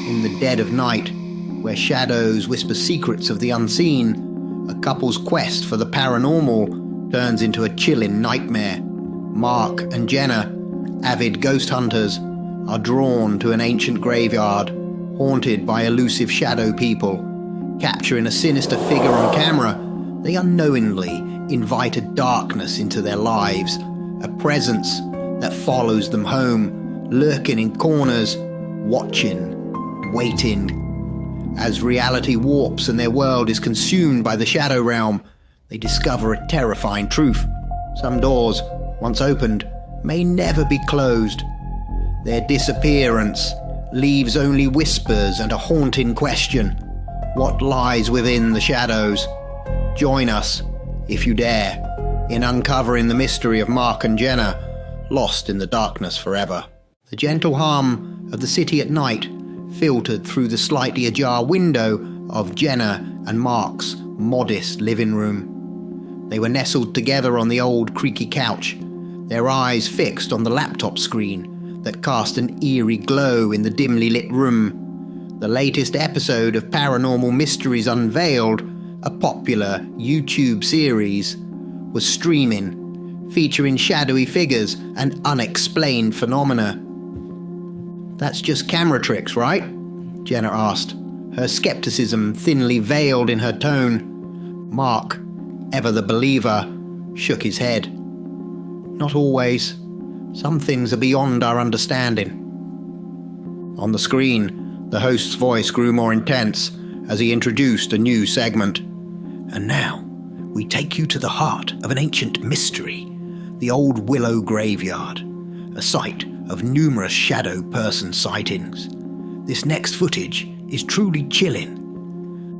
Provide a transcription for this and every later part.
In the dead of night, where shadows whisper secrets of the unseen, a couple's quest for the paranormal turns into a chilling nightmare. Mark and Jenna, avid ghost hunters, are drawn to an ancient graveyard, haunted by elusive shadow people. Capturing a sinister figure on camera, they unknowingly invite a darkness into their lives, a presence that follows them home, lurking in corners, watching, waiting. As reality warps and their world is consumed by the shadow realm, they discover a terrifying truth. Some doors, once opened, may never be closed. Their disappearance leaves only whispers and a haunting question: what lies within the shadows? Join us, if you dare, in uncovering the mystery of Mark and Jenna, lost in the darkness forever. The gentle hum of the city at night filtered through the slightly ajar window of Jenna and Mark's modest living room. They were nestled together on the old creaky couch, their eyes fixed on the laptop screen that cast an eerie glow in the dimly lit room. The latest episode of Paranormal Mysteries Unveiled, a popular YouTube series, was streaming, featuring shadowy figures and unexplained phenomena. "That's just camera tricks, right?" Jenna asked, her skepticism thinly veiled in her tone. Mark, ever the believer, shook his head. "Not always. Some things are beyond our understanding." On the screen, the host's voice grew more intense as he introduced a new segment. "And now, we take you to the heart of an ancient mystery, the Old Willow Graveyard, a site of numerous shadow person sightings. This next footage is truly chilling."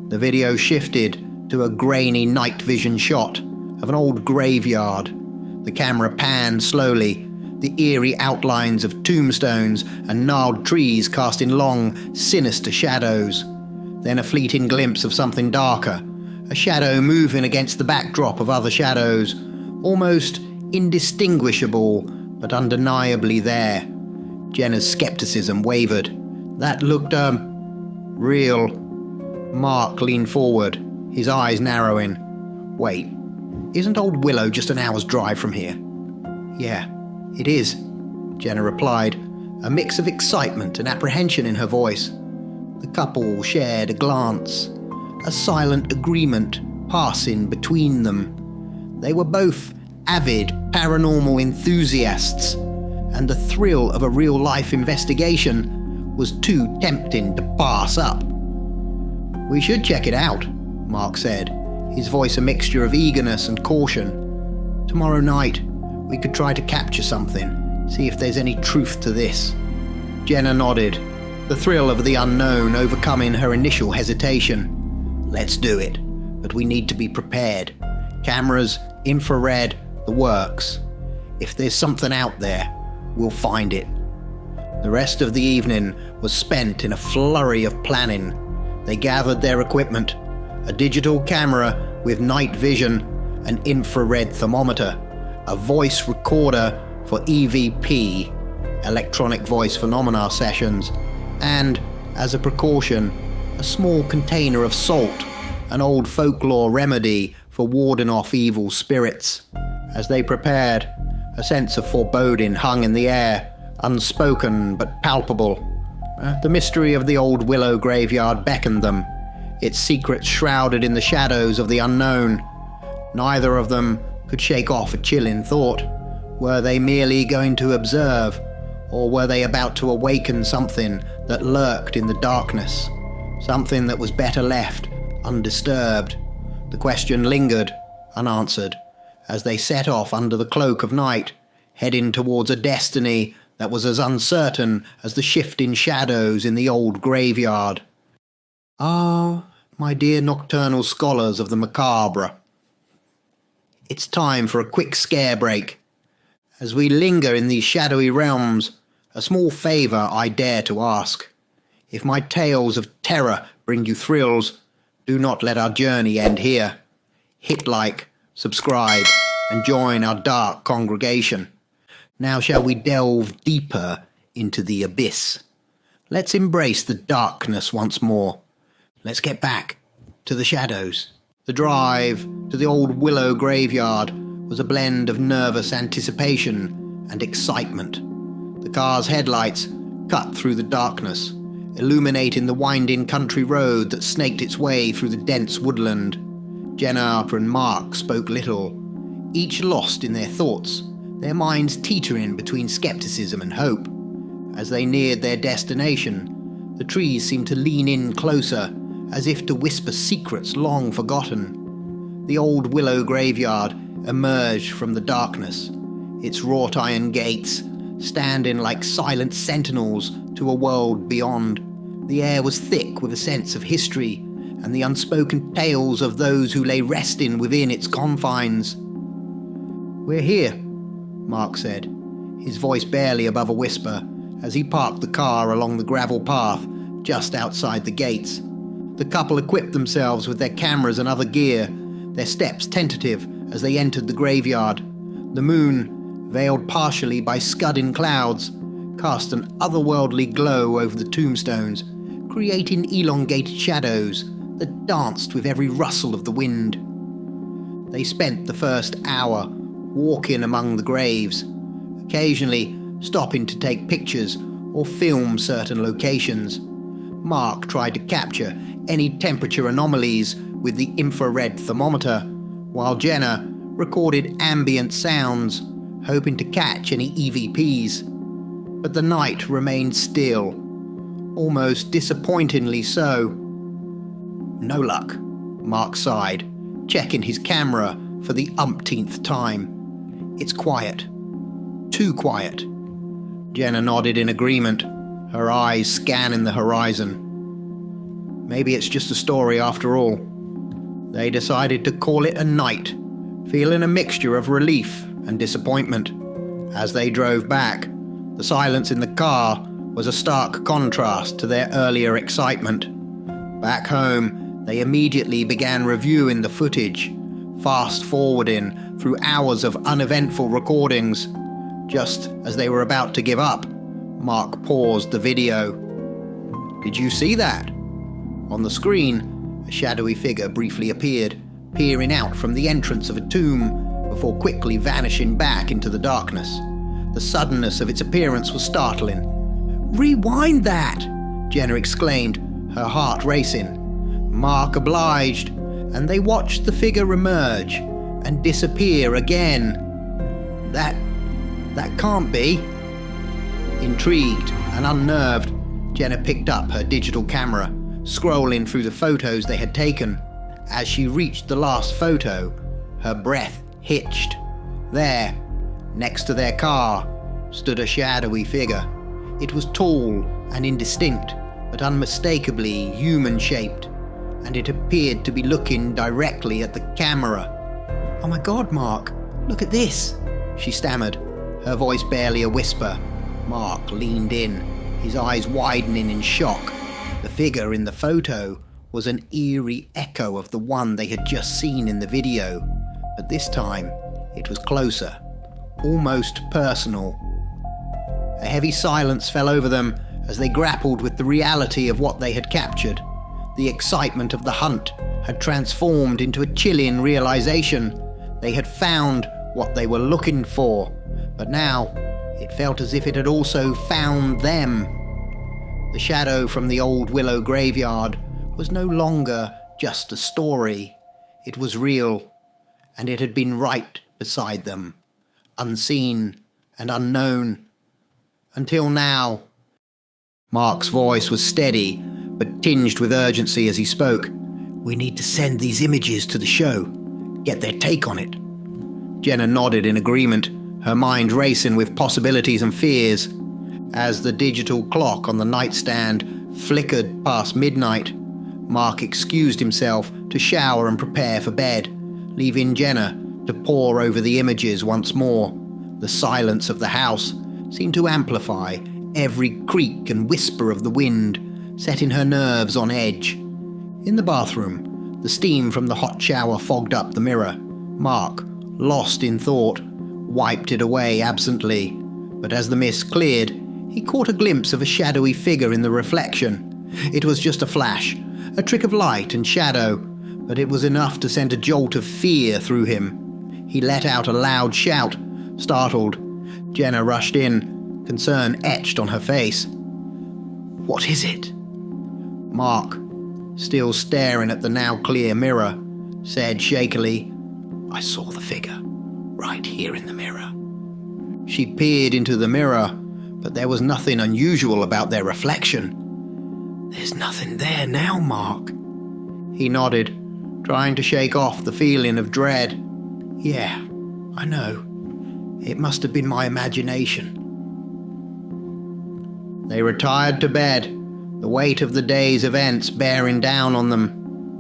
The video shifted to a grainy night vision shot of an old graveyard. The camera panned slowly, the eerie outlines of tombstones and gnarled trees casting long, sinister shadows. Then a fleeting glimpse of something darker, a shadow moving against the backdrop of other shadows, almost indistinguishable but undeniably there. Jenna's skepticism wavered. "That looked, real." Mark leaned forward, his eyes narrowing. "Wait, isn't Old Willow just an hour's drive from here?" "Yeah, it is," Jenna replied, a mix of excitement and apprehension in her voice. The couple shared a glance, a silent agreement passing between them. They were both avid paranormal enthusiasts, and the thrill of a real-life investigation was too tempting to pass up. "We should check it out," Mark said, his voice a mixture of eagerness and caution. "Tomorrow night, we could try to capture something, see if there's any truth to this." Jenna nodded, the thrill of the unknown overcoming her initial hesitation. "Let's do it, but we need to be prepared. Cameras, infrared, the works. If there's something out there, we'll find it." The rest of the evening was spent in a flurry of planning. They gathered their equipment, a digital camera with night vision, an infrared thermometer, a voice recorder for EVP, electronic voice phenomena sessions, and, as a precaution, a small container of salt, an old folklore remedy for warding off evil spirits. As they prepared, a sense of foreboding hung in the air, unspoken but palpable. The mystery of the Old Willow Graveyard beckoned them, its secrets shrouded in the shadows of the unknown. Neither of them could shake off a chilling thought. Were they merely going to observe, or were they about to awaken something that lurked in the darkness, something that was better left undisturbed? The question lingered, unanswered, as they set off under the cloak of night, heading towards a destiny that was as uncertain as the shifting shadows in the old graveyard. Ah, my dear nocturnal scholars of the macabre, it's time for a quick scare break. As we linger in these shadowy realms, a small favour I dare to ask. If my tales of terror bring you thrills, do not let our journey end here. Hit like, subscribe, and join our dark congregation. Now shall we delve deeper into the abyss. Let's embrace the darkness once more. Let's get back to the shadows. The drive to the old willow graveyard was a blend of nervous anticipation and excitement. The car's headlights cut through the darkness, illuminating the winding country road that snaked its way through the dense woodland. Jenna and Mark spoke little, each lost in their thoughts, their minds teetering between skepticism and hope. As they neared their destination, the trees seemed to lean in closer, as if to whisper secrets long forgotten. The old willow graveyard emerged from the darkness, its wrought iron gates standing like silent sentinels to a world beyond. The air was thick with a sense of history and the unspoken tales of those who lay resting within its confines. "We're here," Mark said, his voice barely above a whisper, as he parked the car along the gravel path just outside the gates. The couple equipped themselves with their cameras and other gear, their steps tentative as they entered the graveyard. The moon, veiled partially by scudding clouds, cast an otherworldly glow over the tombstones, creating elongated shadows that danced with every rustle of the wind. They spent the first hour walking among the graves, occasionally stopping to take pictures or film certain locations. Mark tried to capture any temperature anomalies with the infrared thermometer, while Jenna recorded ambient sounds, hoping to catch any EVPs. But the night remained still, almost disappointingly so. "No luck," Mark sighed, checking his camera for the umpteenth time. "It's quiet. Too quiet." Jenna nodded in agreement, her eyes scanning the horizon. Maybe it's just a story after all. They decided to call it a night, feeling a mixture of relief and disappointment. As they drove back, the silence in the car was a stark contrast to their earlier excitement. Back home, they immediately began reviewing the footage, fast-forwarding through hours of uneventful recordings. Just as they were about to give up, Mark paused the video. "Did you see that?" On the screen, a shadowy figure briefly appeared, peering out from the entrance of a tomb before quickly vanishing back into the darkness. The suddenness of its appearance was startling. "Rewind that!" Jenna exclaimed, her heart racing. Mark obliged, and they watched the figure emerge and disappear again. That can't be." Intrigued and unnerved, Jenna picked up her digital camera, scrolling through the photos they had taken. As she reached the last photo, her breath hitched. There, next to their car, stood a shadowy figure. It was tall and indistinct, but unmistakably human-shaped, and it appeared to be looking directly at the camera. "Oh my God, Mark, look at this," she stammered, her voice barely a whisper. Mark leaned in, his eyes widening in shock. The figure in the photo was an eerie echo of the one they had just seen in the video, but this time it was closer, almost personal. A heavy silence fell over them as they grappled with the reality of what they had captured. The excitement of the hunt had transformed into a chilling realization. They had found what they were looking for, but now it felt as if it had also found them. The shadow from the old willow graveyard was no longer just a story. It was real, and it had been right beside them, unseen and unknown. Until now. Mark's voice was steady, but tinged with urgency as he spoke. "We need to send these images to the show, get their take on it." Jenna nodded in agreement, her mind racing with possibilities and fears. As the digital clock on the nightstand flickered past midnight, Mark excused himself to shower and prepare for bed, leaving Jenna to pore over the images once more. The silence of the house seemed to amplify every creak and whisper of the wind, setting her nerves on edge. In the bathroom, the steam from the hot shower fogged up the mirror. Mark, lost in thought, wiped it away absently, but as the mist cleared, He caught a glimpse of a shadowy figure in the reflection. It was just a flash, a trick of light and shadow, but it was enough to send a jolt of fear through him. He let out a loud shout, startled. Jenna rushed in, concern etched on her face. "What is it?" Mark, still staring at the now clear mirror, said shakily, "I saw the figure, right here in the mirror." She peered into the mirror, but there was nothing unusual about their reflection. "There's nothing there now, Mark." He nodded, trying to shake off the feeling of dread. "Yeah, I know. It must have been my imagination." They retired to bed, the weight of the day's events bearing down on them.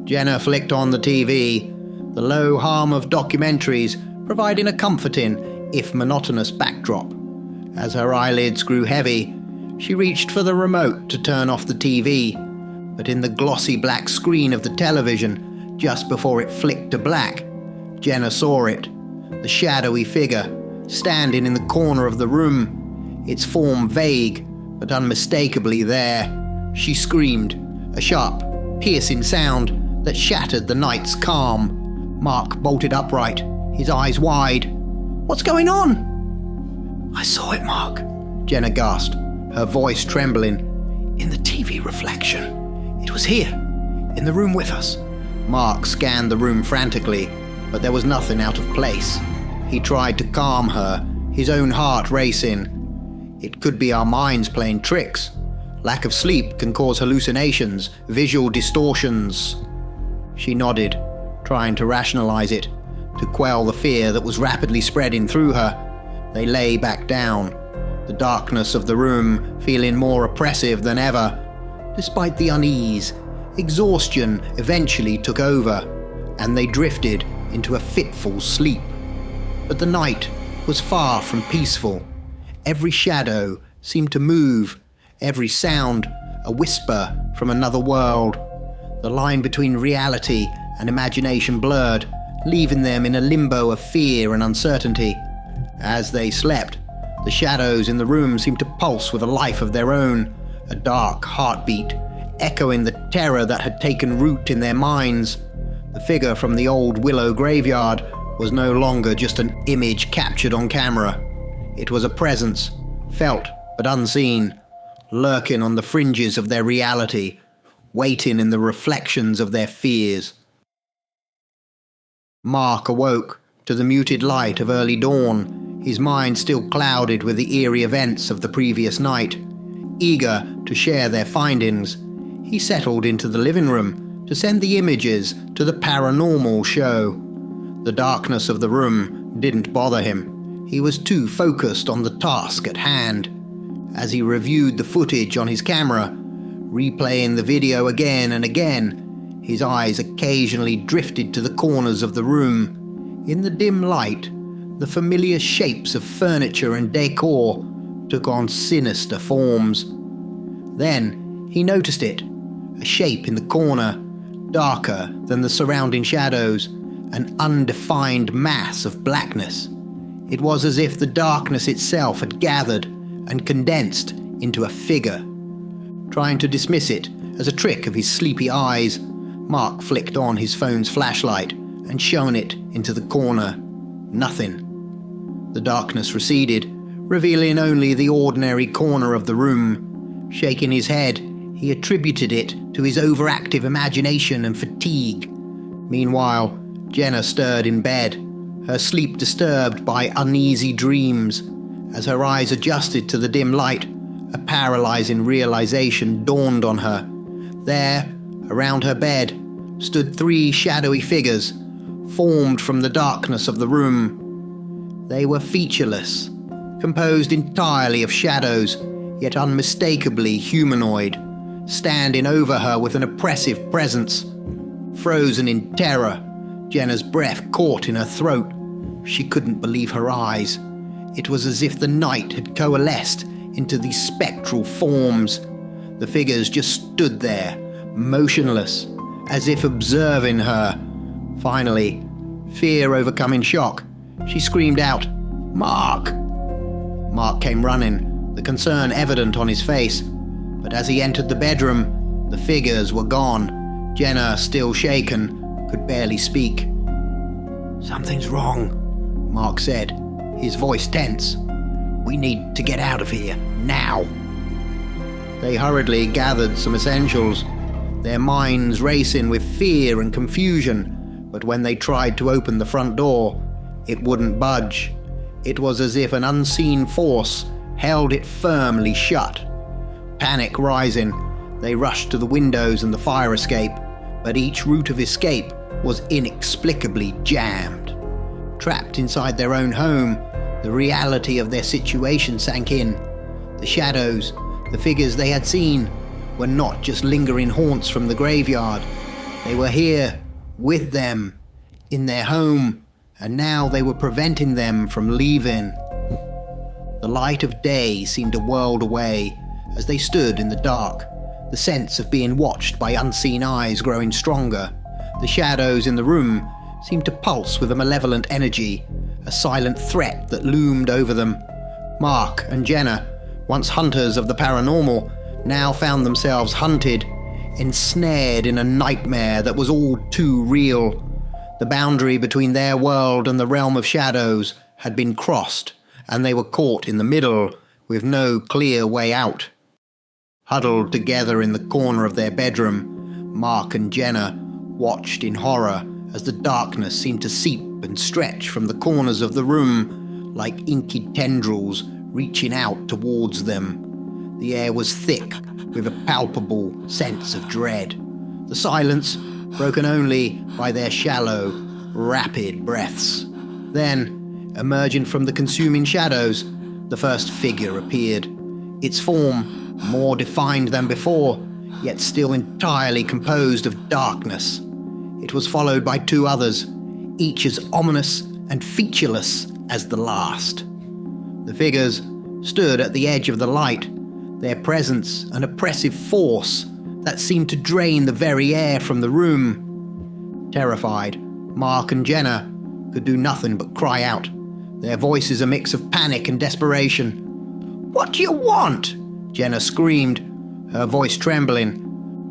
Jenna flicked on the TV, the low hum of documentaries providing a comforting, if monotonous, backdrop. As her eyelids grew heavy, she reached for the remote to turn off the TV, but in the glossy black screen of the television, just before it flicked to black, Jenna saw it, the shadowy figure, standing in the corner of the room, its form vague, but unmistakably there. She screamed, a sharp, piercing sound that shattered the night's calm. Mark bolted upright, his eyes wide. "What's going on?" "I saw it, Mark," Jenna gasped, her voice trembling. "In the TV reflection. It was here, in the room with us." Mark scanned the room frantically, but there was nothing out of place. He tried to calm her, his own heart racing. It could be our minds playing tricks. Lack of sleep can cause hallucinations, visual distortions. She nodded, trying to rationalize it, to quell the fear that was rapidly spreading through her. They lay back down, the darkness of the room feeling more oppressive than ever. Despite the unease, exhaustion eventually took over, and they drifted into a fitful sleep. But the night was far from peaceful. Every shadow seemed to move, every sound a whisper from another world. The line between reality and imagination blurred, leaving them in a limbo of fear and uncertainty. As they slept, the shadows in the room seemed to pulse with a life of their own, a dark heartbeat, echoing the terror that had taken root in their minds. The figure from the old willow graveyard was no longer just an image captured on camera. It was a presence, felt but unseen, lurking on the fringes of their reality, waiting in the reflections of their fears. Mark awoke to the muted light of early dawn, his mind still clouded with the eerie events of the previous night. Eager to share their findings, he settled into the living room to send the images to the Paranormal show. The darkness of the room didn't bother him. He was too focused on the task at hand. As he reviewed the footage on his camera, replaying the video again and again, his eyes occasionally drifted to the corners of the room. In the dim light, the familiar shapes of furniture and decor took on sinister forms. Then he noticed it, a shape in the corner, darker than the surrounding shadows, an undefined mass of blackness. It was as if the darkness itself had gathered and condensed into a figure. Trying to dismiss it as a trick of his sleepy eyes, Mark flicked on his phone's flashlight and shone it into the corner. Nothing. The darkness receded, revealing only the ordinary corner of the room. Shaking his head, he attributed it to his overactive imagination and fatigue. Meanwhile, Jenna stirred in bed, her sleep disturbed by uneasy dreams. As her eyes adjusted to the dim light, a paralyzing realization dawned on her. There, around her bed, stood 3 shadowy figures, formed from the darkness of the room. They were featureless, composed entirely of shadows, yet unmistakably humanoid, standing over her with an oppressive presence. Frozen in terror, Jenna's breath caught in her throat. She couldn't believe her eyes. It was as if the night had coalesced into these spectral forms. The figures just stood there, motionless, as if observing her. Finally, fear overcoming shock, she screamed out, "Mark!" Mark came running, the concern evident on his face. But as he entered the bedroom, the figures were gone. Jenna, still shaken, could barely speak. "Something's wrong," Mark said, his voice tense. "We need to get out of here, now." They hurriedly gathered some essentials, their minds racing with fear and confusion, but when they tried to open the front door, it wouldn't budge. It was as if an unseen force held it firmly shut. Panic rising, they rushed to the windows and the fire escape, but each route of escape was inexplicably jammed. Trapped inside their own home, the reality of their situation sank in. The shadows, the figures they had seen, were not just lingering haunts from the graveyard. They were here, with them, in their home, and now they were preventing them from leaving. The light of day seemed a world away as they stood in the dark, the sense of being watched by unseen eyes growing stronger. The shadows in the room seemed to pulse with a malevolent energy, a silent threat that loomed over them. Mark and Jenna, once hunters of the paranormal, now found themselves hunted, ensnared in a nightmare that was all too real. The boundary between their world and the realm of shadows had been crossed, and they were caught in the middle with no clear way out. Huddled together in the corner of their bedroom, Mark and Jenna watched in horror as the darkness seemed to seep and stretch from the corners of the room like inky tendrils reaching out towards them. The air was thick with a palpable sense of dread. The silence broken only by their shallow, rapid breaths. Then, emerging from the consuming shadows, the first figure appeared. Its form, more defined than before, yet still entirely composed of darkness. It was followed by two others, each as ominous and featureless as the last. The figures stood at the edge of the light, their presence an oppressive force that seemed to drain the very air from the room. Terrified, Mark and Jenna could do nothing but cry out, their voices a mix of panic and desperation. "What do you want?" Jenna screamed, her voice trembling,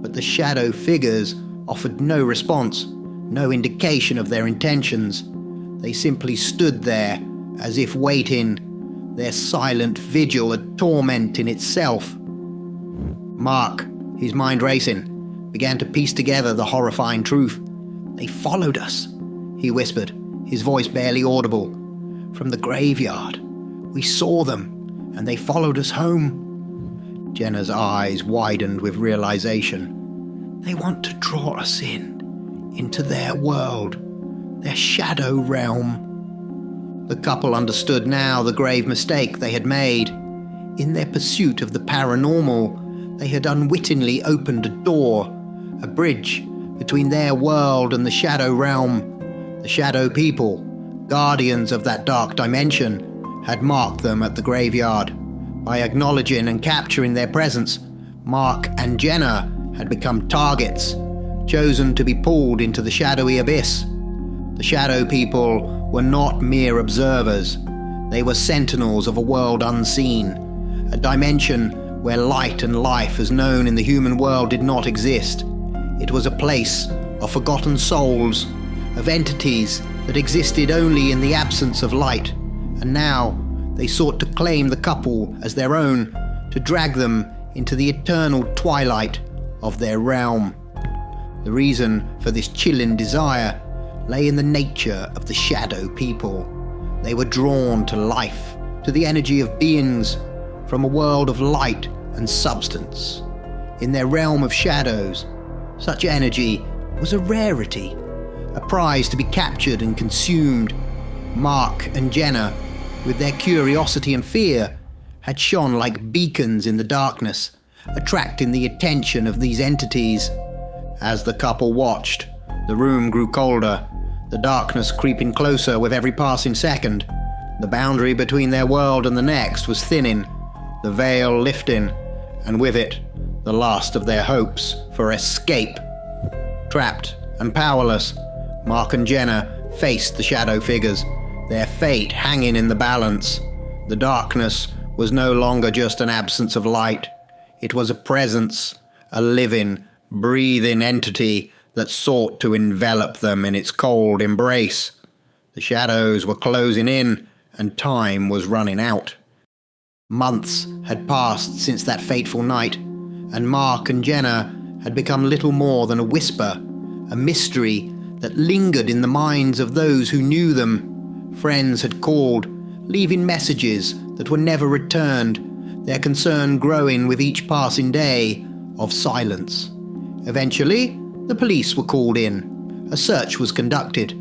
but the shadow figures offered no response, no indication of their intentions. They simply stood there, as if waiting, their silent vigil a torment in itself. Mark, his mind racing, began to piece together the horrifying truth. "They followed us," he whispered, his voice barely audible. "From the graveyard. We saw them, and they followed us home." Jenna's eyes widened with realization. "They want to draw us into their world, their shadow realm." The couple understood now the grave mistake they had made. In their pursuit of the paranormal, they had unwittingly opened a door, a bridge between their world and the shadow realm. The shadow people, guardians of that dark dimension, had marked them at the graveyard. By acknowledging and capturing their presence, Mark and Jenna had become targets, chosen to be pulled into the shadowy abyss. The shadow people were not mere observers. They were sentinels of a world unseen, a dimension where light and life as known in the human world did not exist. It was a place of forgotten souls, of entities that existed only in the absence of light, and now they sought to claim the couple as their own, to drag them into the eternal twilight of their realm. The reason for this chilling desire lay in the nature of the shadow people. They were drawn to life, to the energy of beings from a world of light and substance. In their realm of shadows, such energy was a rarity, a prize to be captured and consumed. Mark and Jenna, with their curiosity and fear, had shone like beacons in the darkness, attracting the attention of these entities. As the couple watched, the room grew colder, the darkness creeping closer with every passing second. The boundary between their world and the next was thinning, the veil lifting, and with it, the last of their hopes for escape. Trapped and powerless, Mark and Jenna faced the shadow figures, their fate hanging in the balance. The darkness was no longer just an absence of light. It was a presence, a living, breathing entity that sought to envelop them in its cold embrace. The shadows were closing in, and time was running out. Months had passed since that fateful night, and Mark and Jenna had become little more than a whisper, a mystery that lingered in the minds of those who knew them. Friends had called, leaving messages that were never returned, their concern growing with each passing day of silence. Eventually, the police were called in. A search was conducted,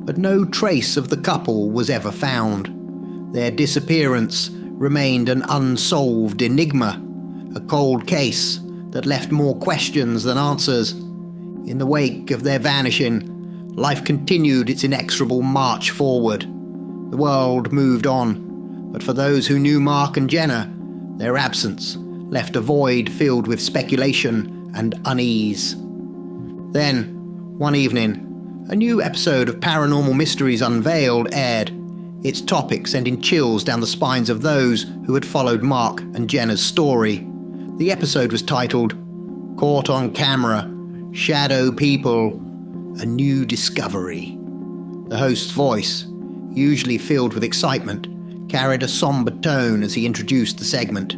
but no trace of the couple was ever found. Their disappearance remained an unsolved enigma, a cold case that left more questions than answers. In the wake of their vanishing, life continued its inexorable march forward. The world moved on, but for those who knew Mark and Jenna, their absence left a void filled with speculation and unease. Then, one evening, a new episode of Paranormal Mysteries Unveiled aired, its topic sending chills down the spines of those who had followed Mark and Jenna's story. The episode was titled, Caught on Camera, Shadow People, A New Discovery. The host's voice, usually filled with excitement, carried a somber tone as he introduced the segment.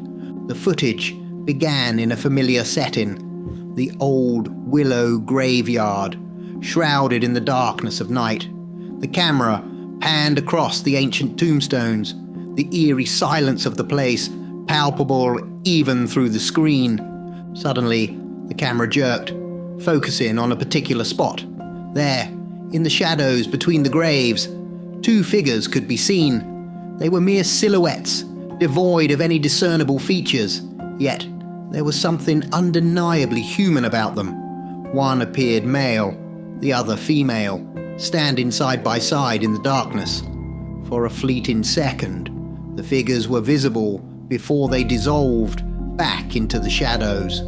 The footage began in a familiar setting, the old willow graveyard, shrouded in the darkness of night. The camera panned across the ancient tombstones, the eerie silence of the place palpable even through the screen. Suddenly, the camera jerked, focusing on a particular spot. There, in the shadows between the graves, two figures could be seen. They were mere silhouettes, devoid of any discernible features, yet there was something undeniably human about them. One appeared male, the other female, standing side by side in the darkness. For a fleeting second, the figures were visible before they dissolved back into the shadows.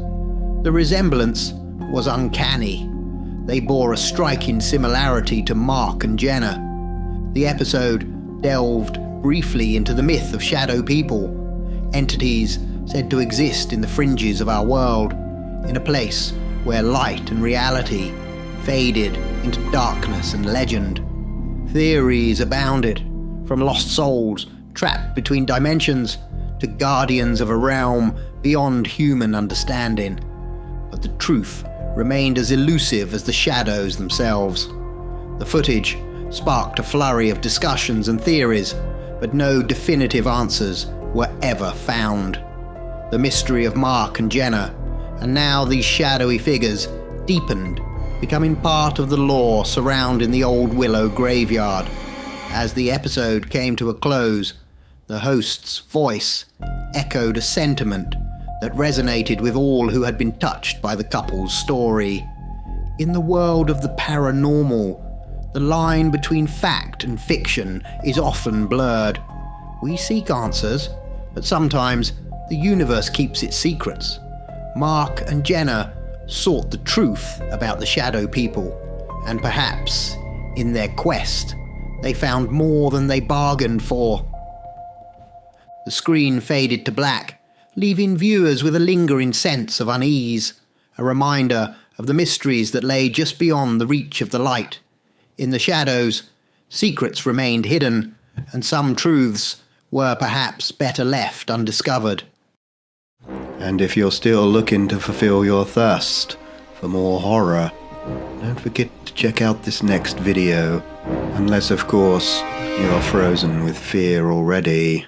The resemblance was uncanny. They bore a striking similarity to Mark and Jenna. The episode delved briefly into the myth of shadow people, entities said to exist in the fringes of our world, in a place where light and reality faded into darkness and legend. Theories abounded, from lost souls trapped between dimensions to guardians of a realm beyond human understanding. But the truth remained as elusive as the shadows themselves. The footage sparked a flurry of discussions and theories, but no definitive answers were ever found. The mystery of Mark and Jenna, and now these shadowy figures, deepened, becoming part of the lore surrounding the old willow graveyard. As the episode came to a close, the host's voice echoed a sentiment that resonated with all who had been touched by the couple's story. In the world of the paranormal, the line between fact and fiction is often blurred. We seek answers, but sometimes the universe keeps its secrets. Mark and Jenna sought the truth about the shadow people, and perhaps, in their quest, they found more than they bargained for. The screen faded to black, leaving viewers with a lingering sense of unease, a reminder of the mysteries that lay just beyond the reach of the light. In the shadows, secrets remained hidden, and some truths were perhaps better left undiscovered. And if you're still looking to fulfill your thirst for more horror, don't forget to check out this next video, unless of course you're frozen with fear already.